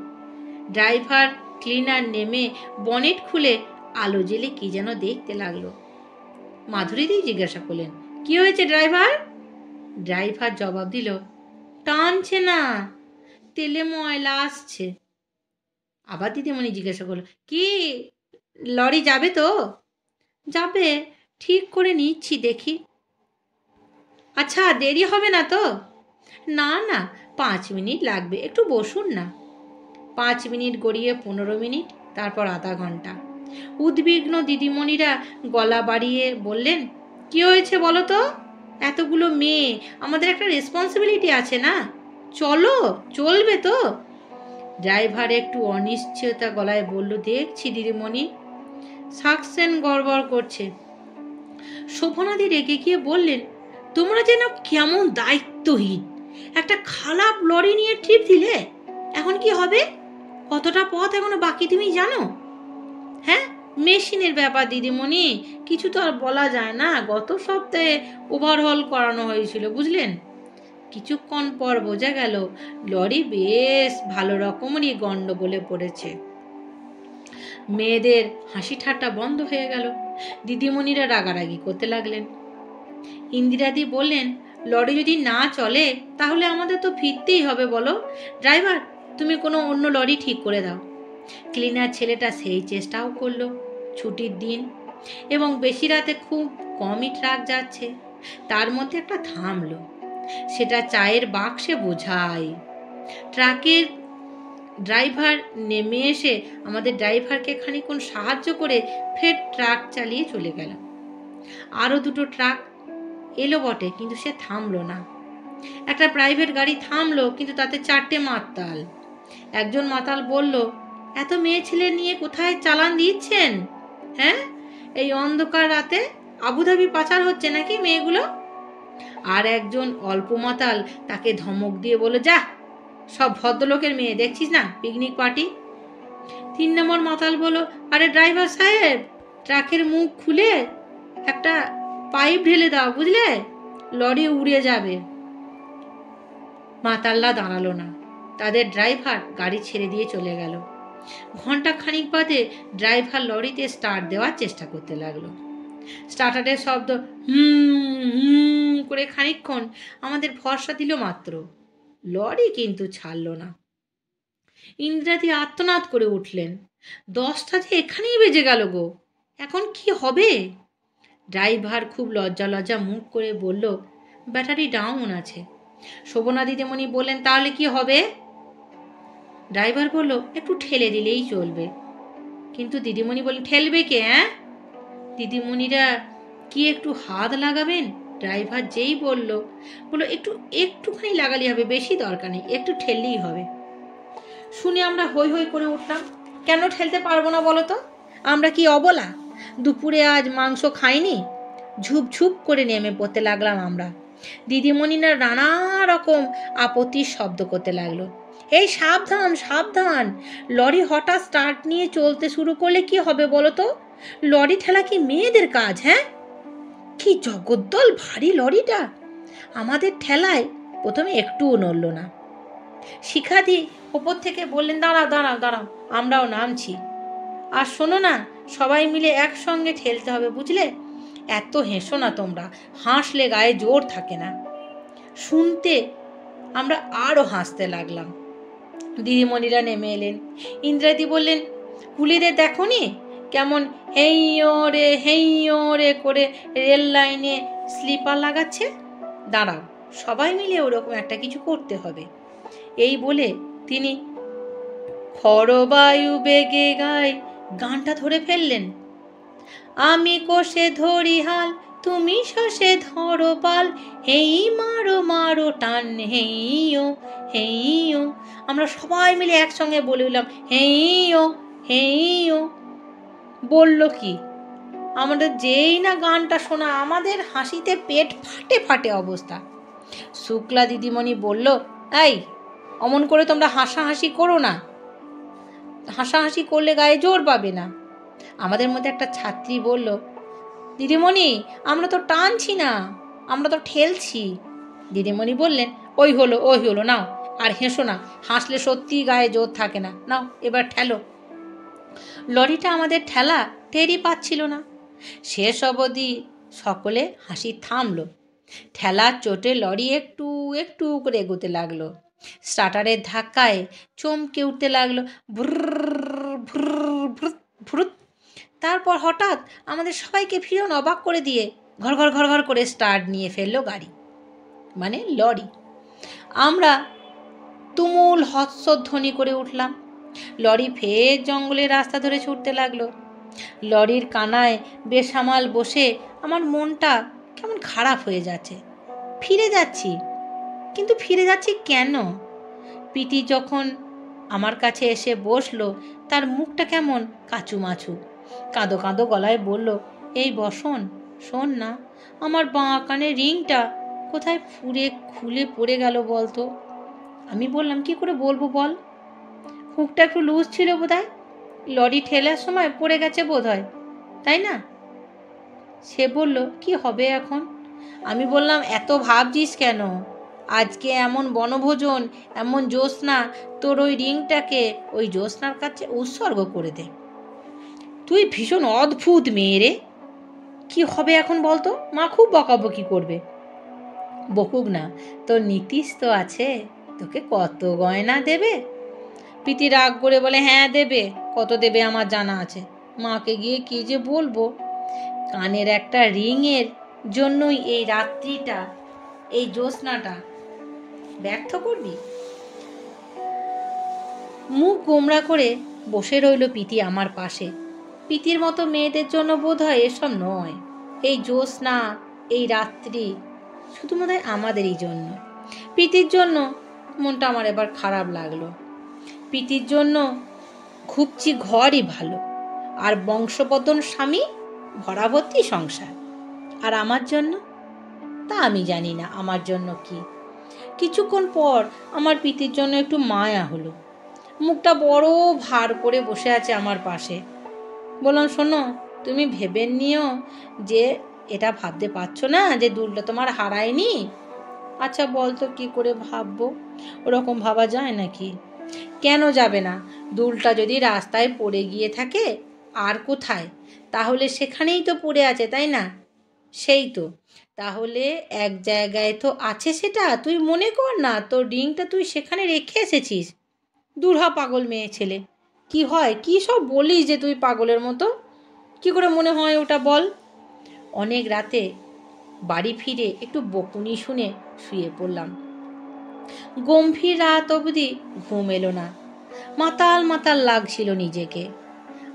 ড্রাইভার ক্লিনার নেমে বনেট খুলে আলো জেলে কি যেন দেখতে লাগলো। মাধুরীদি জিজ্ঞাসা করলেন, কি হয়েছে ড্রাইভার? ড্রাইভার জবাব দিল, টানছে না, তেলে ময়লা আসছে। আবার দিদিমণি জিজ্ঞাসা করলো, কি লরি যাবে তো? যাবে, ঠিক করে নিচ্ছি দেখি। আচ্ছা, দেরি হবে না তো? না না, 5 মিনিট লাগবে, একটু বসুন না। 5 মিনিট গড়িয়ে 15 মিনিট, তারপর আধা ঘন্টা। উদ্বিগ্ন দিদিমণিরা গলা বাড়িয়ে বললেন, কি হয়েছে বলো তো? এতগুলো মেয়ে, আমাদের একটা রেসপন্সিবিলিটি আছে না? চলো, চলবে তো? ড্রাইভার একটু অনিশ্চয়তা গলায় বলল, দেখছি দিদিমণি, সাকসেন গড়বড় করছে। শোভনাদি রেগে গিয়ে বললেন, তোমরা যেন কেমন দায়িত্বহীন, একটা খারাপ লরি নিয়ে ট্রিপ দিলে, এখন কি হবে? কতটা পথ এখনো বাকি তুমি জানো? হ্যাঁ, মেশিনের ব্যাপার দিদিমণি, কিছু তো আর বলা যায় না। গত সপ্তাহে ওভারহল করানো হয়েছিল, বুঝলেন। কিছুক্ষণ পর বোঝা গেল লরি বেশ ভালো রকমেরই গন্ডগোলে পড়েছে। মেয়েদের হাসি ঠাট্টা বন্ধ হয়ে গেল। দিদিমণিরা রাগারাগি করতে লাগলেন। ইন্দিরাদি বললেন, লরি যদি না চলে তাহলে আমাদের তো ফিরতেই হবে, বলো। ড্রাইভার, তুমি কোনো অন্য লরি ঠিক করে দাও। ক্লিনার ছেলেটা সেই চেষ্টাও করলো। ছুটির দিন এবং বেশি রাতে খুব কমই ট্রাক যাচ্ছে। তার মধ্যে একটা থামলো, সেটা চায়ের বাক্সে বোঝাই। ট্রাকের ড্রাইভার নেমে এসে আমাদের ড্রাইভারকে খানিকক্ষণ সাহায্য করে ফের ট্রাক চালিয়ে চলে গেল। আরও 2টো ট্রাক এলো বটে, কিন্তু সে থামলো না। একটা প্রাইভেট গাড়ি থামলো, কিন্তু তাতে 4টে মাতাল। একজন মাতাল বলল, এত মেয়ে ছেলে নিয়ে কোথায় চালান দিচ্ছেন? হ্যাঁ, এই অন্ধকার রাতে আবুধাবি পাচার হচ্ছে নাকি মেয়েগুলো? আর একজন অল্প মাতাল তাকে ধমক দিয়ে বলল, যা, সব ভদ্রলোকের মেয়ে, দেখছিস না পিকনিক পার্টি। 3 নম্বর মাতাল বলল, আরে ড্রাইভার সাহেব, ট্রাকের মুখ খুলে একটা পাইপ ঢেলে দাও, বুঝলে, লরি উড়ে যাবে। মাতাল্লা দাঁড়ালো না। তাদের ড্রাইভার গাড়ি ছেড়ে দিয়ে চলে গেল। ঘন্টা খানিক বাদে ড্রাইভার লরিতে স্টার্ট দেওয়ার চেষ্টা করতে লাগলো। স্টার্টারের শব্দ হুম করে খানিকক্ষণ আমাদের ভরসা দিল মাত্র। লরি কিন্তু ছাড়ল না। ইন্দ্রাদি আর্তনাদ করে উঠলেন, 10টা যে এখানেই বেজে গেল গো, এখন কি হবে? ড্রাইভার খুব লজ্জা লজ্জা মুখ করে বলল, ব্যাটারি ডাউন আছে। শোভনা দিদিমণি বললেন, তাহলে কি হবে? ড্রাইভার বলল, একটু ঠেলে দিলেই চলবে। কিন্তু দিদিমণি বললেন, ঠেলবে কে? হ্যাঁ, দিদিমণিরা কি একটু হাত লাগাবেন? ড্রাইভার যেই বলল একটুখানি লাগালে হবে, বেশি দরকার নেই, একটু ঠেললেই হবে। শুনে আমরা হই হই করে উঠলাম। কেন ঠেলতে পারবো না বলো তো? আমরা কি অবলা? দুপুরে আজ মাংস খাইনি? ঝুপঝুপ করে নেমে পড়তে লাগলাম আমরা। দিদিমণিরা নানা রকম আপত্তির শব্দ করতে লাগলো। এই সাবধান সাবধান, লরি হঠাৎ স্টার্ট নিয়ে চলতে শুরু করলে কি হবে বলো তো? লরি ঠেলা কি মেয়েদের কাজ? হ্যাঁ, কি জগদ্দল ভারী লরিটা। আমাদের ঠেলায় প্রথমে একটুও নড়ল না। শিখাদি ওপর থেকে বললেন, দাঁড়াও দাঁড়াও দাঁড়াও, আমরাও নামছি। আর শোনো না, সবাই মিলে একসঙ্গে ঠেলতে হবে, বুঝলে? এত হেসো না তোমরা, হাসলে গায়ে জোর থাকে না। শুনতে আমরা আরও হাসতে লাগলাম। দিদিমণিরা নেমে এলেন। ইন্দ্রাদি বললেন, কুলিদের দেখো নি কেমন হেইয়ো রে করে রেল লাইনে স্লিপার লাগাচ্ছে? দাঁড়াও, সবাই মিলে ওরকম একটা কিছু করতে হবে। এই বলে তিনি খরবায়ু বেগে গায় গানটা ধরে ফেললেন। আমি কোষে ধরি হাল, তুমি শশে ধরো পাল, হেই মারো মারো টান, হেইয়ো হেইয়ো। আমরা সবাই মিলে একসঙ্গে বলে উঠলাম, হেইয়ো হেইয়ো। বলল কি, আমাদের যেই না গানটা শোনা, আমাদের হাসিতে পেট ফাটে ফাটে অবস্থা। শুক্লা দিদিমণি বলল, এই অমন করে তোমরা হাসাহাসি করো না, হাসাহাসি করলে গায়ে জোর পাবে না। আমাদের মধ্যে একটা ছাত্রী বলল, দিদিমণি, আমরা তো টানছি না, আমরা তো ঠেলছি। দিদিমণি বললেন, ওই হলো, নাও আর হেসো না, হাসলে সত্যিই গায়ে জোর থাকে না, নাও এবার ঠেলো। লরিটা আমাদের ঠেলা টেরই পাচ্ছিল না। শেষ অবধি সকলে হাসি থামলো। ঠেলার চোটে লরি একটু একটু করে এগোতে লাগলো। স্টার্টারের ধাক্কায় চমকে উঠতে লাগলো, ভ্রুত। তারপর হঠাৎ আমাদের সবাইকে ভীষণ অবাক করে দিয়ে ঘর ঘর করে স্টার্ট নিয়ে ফেললো গাড়ি, মানে লরি। আমরা তুমুল হর্ষধ্বনি করে উঠলাম। লরি ফের জঙ্গলের রাস্তা ধরে ছুটতে লাগলো। লরির কানায় বেসামাল বসে আমার মনটা কেমন খারাপ হয়ে যাচ্ছে। ফিরে যাচ্ছি কেন? পিটি যখন আমার কাছে এসে বসলো, তার মুখটা কেমন কাচুমাচু। কাঁদো কাঁদো গলায় বলল, এই বসন, শোন না, আমার বাঁ কানের রিংটা কোথায় খুলে পড়ে গেল বলতো। আমি বললাম, কি করে বলবো বল, হুকটা একটু লুজ ছিল বোধহয়, লরি ঠেলার সময় পড়ে গেছে বোধহয়, তাই না? সে বলল, কি হবে এখন? আমি বললাম, এত ভাবছিস কেন? আজকে এমন বনভোজন, এমন জ্যোৎস্না, তোর ওই রিংটাকে ওই জ্যোৎস্নার কাছে উৎসর্গ করে দে। তুই ভীষণ অদ্ভুত মেয়ে রে। কি হবে এখন বলতো? মা খুব বকাবকি করবে। বকুক না, তোর নীতিশ তো আছে, তোকে কত গয়না দেবে। প্রীতি রাগ করে বলে, হ্যাঁ দেবে, কত দেবে আমার জানা আছে। মাকে গিয়ে কি যে বলবো। কানের একটা রিংয়ের জন্যই এই রাত্রিটা, এই জ্যোৎস্নাটা ব্যর্থ করবি? মুখ গোমড়া করে বসে রইল প্রীতি আমার পাশে। প্রীতির মতো মেয়েদের জন্য বোধ হয় এসব নয়, এই জ্যোৎস্না, এই রাত্রি শুধু মনে হয় আমাদেরই জন্য। প্রীতির জন্য মনটা আমার এবার খারাপ লাগলো। প্রীতির জন্য ঘুপচি ঘরই ভালো, আর বংশবদন স্বামী, ভরাভর্তি সংসার। আর আমার জন্য তা আমি জানি না আমার জন্য কি। কিছুক্ষণ পর আমার প্রীতির জন্য একটু মায়া হলো। মুখটা বড় ভার করে বসে আছে আমার পাশে। বললাম, শোনো, তুমি ভেবে নিও যে এটা ভাবতে পারছো না যে দুলটা তোমার হারায়নি। আচ্ছা বলতো কি করে ভাববো? ওরকম ভাবা যায় নাকি? কেন যাবে না? দুলটা যদি রাস্তায় পড়ে গিয়ে থাকে আর কোথায়? তাহলে সেখানেই তো পড়ে আছে, তাই না? সেই তো, তাহলে এক জায়গায় তো আছে সেটা। তুই মনে কর না, তোর রিংটা তুই সেখানে রেখে এসেছিস। দূর হ পাগল মেয়ে ছেলে। কি হয়, কি সব বলিস যে তুই পাগলের মতো? কি করে মনে হয় ওটা বল? অনেক রাতে বাড়ি ফিরে একটু বকুনি শুনে শুয়ে পড়লাম। গম্ভীর রাত অবধি ঘুম এলো না। মাতাল মাতাল লাগছিল নিজেকে।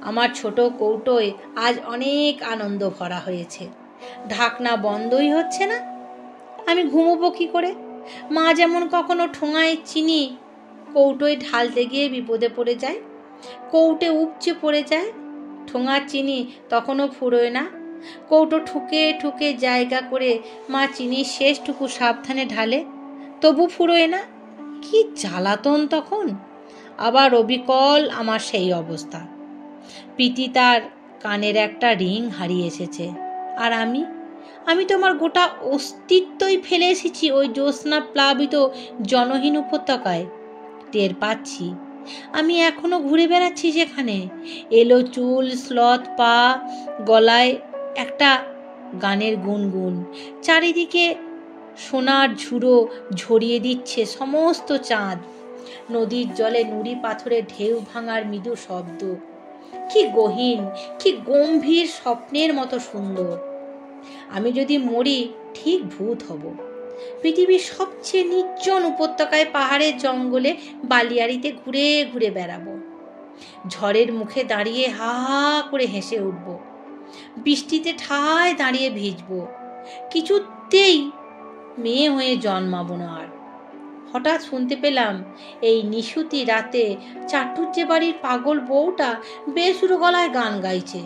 আমার ছোট কৌটোয় আজ অনেক আনন্দ ভরা হয়েছে। ঢাকনা বন্ধই হচ্ছে না। আমি ঘুমোবো কি করে? মা যেমন কখনো ঠোঙায় চিনি কৌটোয় ঢালতে গিয়ে বিপদে পড়ে যায়, কৌটে উপচে পড়ে যায়। ঠোঙার চিনি তখনও ফুরোয় না। কৌটো ঠুকে ঠুকে জায়গা করে মা চিনির শেষটুকু সাবধানে ঢালে, তবু ফুরোয় না। কি জ্বালাতন তখন! আবার অবিকল আমার সেই অবস্থা। প্রীতি তার কানের একটা রিং হারিয়ে এসেছে, আর আমি তো আমার গোটা অস্তিত্বই ফেলে এসেছি ওই জ্যোৎস্না প্লাবিত জনহীন উপত্যকায়। টের পাচ্ছি আমি এখনো ঘুরে বেড়াচ্ছি যেখানে। এলো চুল, স্লথ পা, গলায় একটা গানের গুনগুন। চারিদিকে সোনার ঝুড়ো ঝরিয়ে দিচ্ছে সমস্ত চাঁদ। নদীর জলে নুড়ি পাথরে ঢেউ ভাঙার মৃদু শব্দ। কি গহীন, কি গম্ভীর, স্বপ্নের মতো সুন্দর। আমি যদি মরি ঠিক ভূত হব। পৃথিবীর সবচেয়ে নির্জন উপত্যকায়, পাহাড়ের জঙ্গলে, বালিয়াড়িতে ঘুরে ঘুরে বেড়াবো। ঝড়ের মুখে দাঁড়িয়ে হা হা করে হেসে উঠব। বৃষ্টিতে ঠায় দাঁড়িয়ে ভিজব। কিছুতেই মেয়ে হয়ে জন্মাবো না আর। হঠাৎ শুনতে পেলাম এই নিশুতি রাতে চাটুজ্জে বাড়ির পাগল বউটা বেসুরো গলায় গান গাইছে।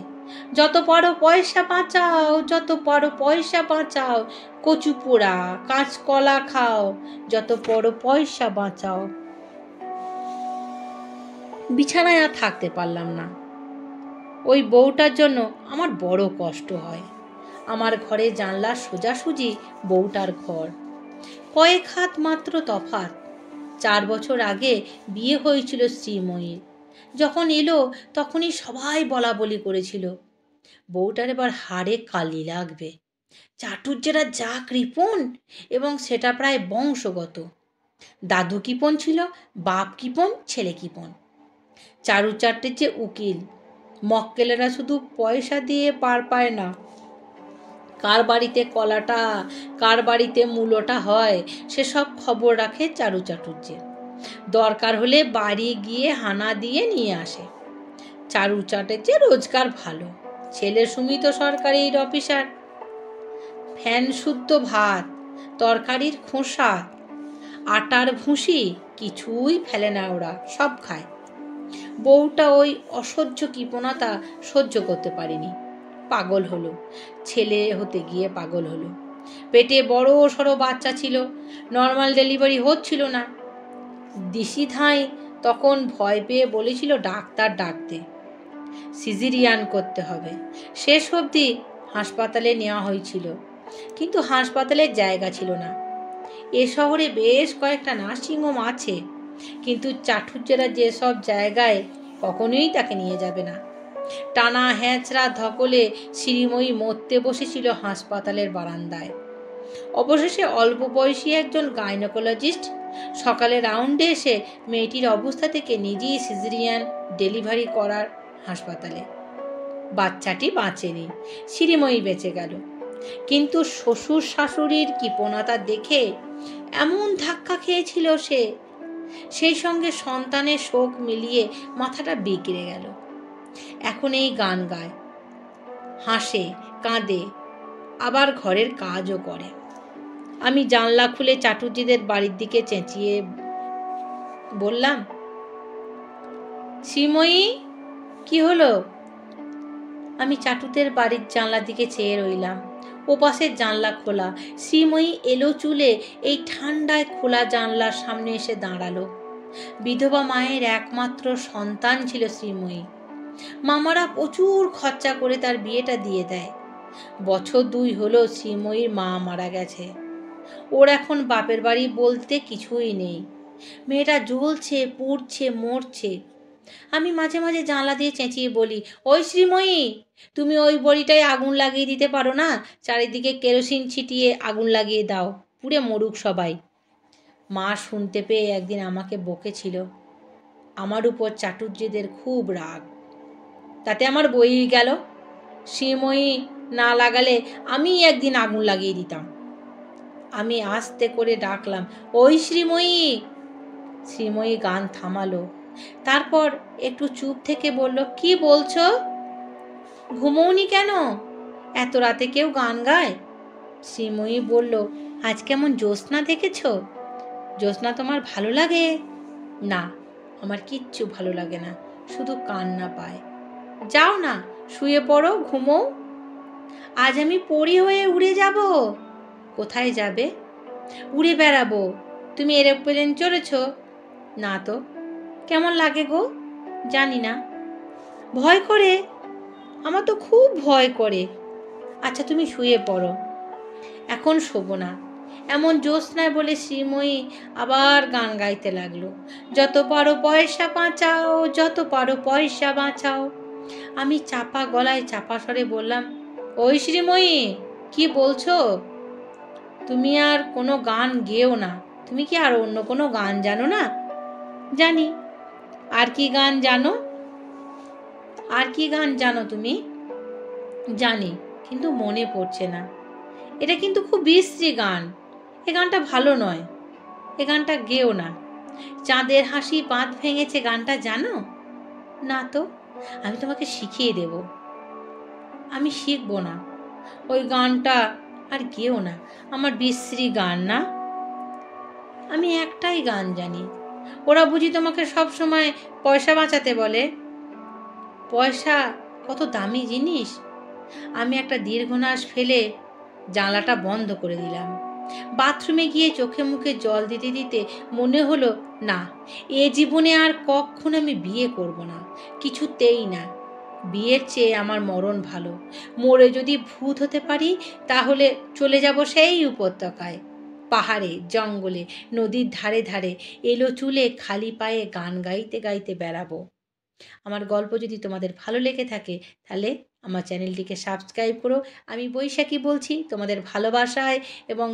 যত পারো পয়সা বাঁচাও, যত পারো পয়সা বাঁচাও, কচু পোড়া কাঁচকলা খাও, যত পারো পয়সা বাঁচাও। বিছানায় আর থাকতে পারলাম না। ওই বউটার জন্য আমার বড় কষ্ট হয়। আমার ঘরে জানলার সোজাসুজি বউটার ঘর। কয়েক হাত মাত্র তফাৎ। 4 বছর আগে বিয়ে হয়েছিল শ্রীময়ীর। যখন এলো তখনই সবাই বলা বলি করেছিল, বউটার এবার হাড়ে কালি লাগবে। চাটুজ্জেরা যা কৃপণ, এবং সেটা প্রায় বংশগত। দাদু কৃপণ ছিল, বাপ কৃপণ, ছেলে কৃপণ। চারু চাট্টের উকিল। মক্কেলেরা শুধু পয়সা দিয়ে পার পায় না। কার বাড়িতে কলাটা, কার বাড়িতে মূলোটা হয় সেসব খবর রাখে চারু চাটুজ্জে। দরকার হলে বাড়ি গিয়ে হানা দিয়ে নিয়ে আসে। চারু চাটুজ্জে রোজগার ভালো। ছেলে সুমিত সরকারির অফিসার। ফ্যান শুদ্ধ ভাত, তরকারির খোসা, আটার ভুসি কিছুই ফেলে না ওরা, সব খায়। বউটা ওই অসহ্য কৃপণতা সহ্য করতে পারেনি, পাগল হলো। ছেলে হতে গিয়ে পাগল হলো। পেটে বড় সড়ো বাচ্চা ছিল, নর্মাল ডেলিভারি হচ্ছিল না। দিশি ধাই তখন ভয় পেয়ে বলেছিল ডাক্তার ডাকতে, সিজারিয়ান করতে হবে। শেষ অবধি হাসপাতালে নেওয়া হয়েছিল, কিন্তু হাসপাতালের জায়গা ছিল না। এ শহরে বেশ কয়েকটা নার্সিংহোম আছে, কিন্তু চাটুজ্জেরা যেসব জায়গায় কখনোই তাকে নিয়ে যাবে না। টানা হ্যাঁচড়া ধকলে শ্রীময়ী মরতে বসেছিল হাসপাতালের বারান্দায়। অবশেষে অল্প বয়সী একজন গাইনোকোলজিস্ট সকালে রাউন্ডে এসে মেয়েটির অবস্থা থেকে নিজেই সিজারিয়ান ডেলিভারি করার হাসপাতালে। বাচ্চাটি বাঁচেনি, শ্রীময়ী বেঁচে গেল। কিন্তু শ্বশুর শাশুড়ির কৃপণতা দেখে এমন ধাক্কা খেয়েছিল সে, সেই সঙ্গে সন্তানের শোক মিলিয়ে মাথাটা বিগড়ে গেল। এখন এই গান গায়, হাসে, কাঁদে, আবার ঘরের কাজও করে। আমি জানলা খুলে চাটুর্যেদের বাড়ির দিকে চেঁচিয়ে বললাম, শ্রীময়ী, কি হলো? আমি চাটুদের বাড়ির জানলার দিকে চেয়ে রইলাম। ওপাশের জানলা খোলা। শ্রীময়ী এলো চুলে এই ঠান্ডায় খোলা জানলার সামনে এসে দাঁড়ালো। বিধবা মায়ের একমাত্র সন্তান ছিল শ্রীময়ী। মামারা প্রচুর খরচা করে তার বিয়েটা দিয়ে দেয়। বছর 2 হলো শ্রীময়ীর মা মারা গেছে। ওর এখন বাপের বাড়ি বলতে কিছুই নেই। মেয়েটা জ্বলছে, পুড়ছে, মরছে। আমি মাঝে মাঝে জানলা দিয়ে চেঁচিয়ে বলি, ওই শ্রীময়ী, তুমি ওই বড়িটায় আগুন লাগিয়ে দিতে পারো না? চারিদিকে কেরোসিন ছিটিয়ে আগুন লাগিয়ে দাও, পুড়ে মরুক সবাই। মা শুনতে পেয়ে একদিন আমাকে বকেছিল। আমার উপর চাটুর্যেদের খুব রাগ। তাতে আমার বই গেল। শ্রীময়ী না লাগালে আমি একদিন আগুন লাগিয়ে দিতাম। আমি আস্তে করে ডাকলাম, ওই শ্রীময়ী। শ্রীময়ী গান থামালো। তারপর একটু চুপ থেকে বলল, কি বলছো? ঘুমোওনি কেন? এত রাতে কেউ গান গায়? শ্রীময়ী বলল, আজ কেমন জ্যোৎস্না দেখেছ? জ্যোৎস্না তোমার ভালো লাগে? না, আমার কিচ্ছু ভালো লাগে না, শুধু কান্না পায়। যাও না, শুয়ে পড়ো, ঘুমোও। আজ আমি পরী হয়ে উড়ে যাব। কোথায় যাবে? উড়ে বেড়াবো। তুমি এরোপ্লেন চড়েছ? না তো। কেমন লাগে গো? জানি না। ভয় করে? আমার তো খুব ভয় করে। আচ্ছা, তুমি শুয়ে পড়ো। এখন শোবো না। এমন জ্যোৎস্নায় বলে শ্রীময়ী আবার গান গাইতে লাগলো, যত পারো পয়সা বাঁচাও, যত পারো পয়সা বাঁচাও। আমি চাপা গলায় চাপা স্বরে বললাম, ওই শ্রীময়ী, কি বলছো? তুমি আর কোনো গান গেও না। তুমি কি আর অন্য কোনো গান জানো না? জানি। আর কি গান জানো? আর কি গান জানো তুমি? জানি, কিন্তু মনে পড়ছে না। এটা কিন্তু খুব বিশ্রী গান। এ গানটা ভালো নয়। এ গানটা গেও না। চাঁদের হাসি বাঁধ ভেঙেছে গানটা জানো? না তো। আমি তোমাকে শিখিয়ে দেব। আমি শিখবো না। ওই গানটা আর গেও না। আমার বিশ্রী গান না। আমি একটাই গান জানি। ওরা বুঝি তোমাকে সব সময় পয়সা বাঁচাতে বলে? পয়সা কত দামি জিনিস। আমি একটা দীর্ঘশ্বাস ফেলে জানলাটা বন্ধ করে দিলাম। বাথরুমে গিয়ে চোখে মুখে জল দিতে দিতে মনে হলো, না, এ জীবনে আর কখনো আমি বিয়ে করব না, কিছুতেই না। বিয়ের চেয়ে আমার মরণ ভালো। মরে যদি ভূত হতে পারি, তাহলে চলে যাব সেই উপত্যকায়, পাহাড়ে, জঙ্গলে, নদীর ধারে ধারে এলো চুলে খালি পায়ে গান গাইতে গাইতে বেড়াবো। আমার গল্প যদি তোমাদের ভালো লেগে থাকে, তাহলে আমার চ্যানেলটিকে সাবস্ক্রাইব করো। আমি বৈশাখী বলছি, তোমাদের ভালোবাসায় এবং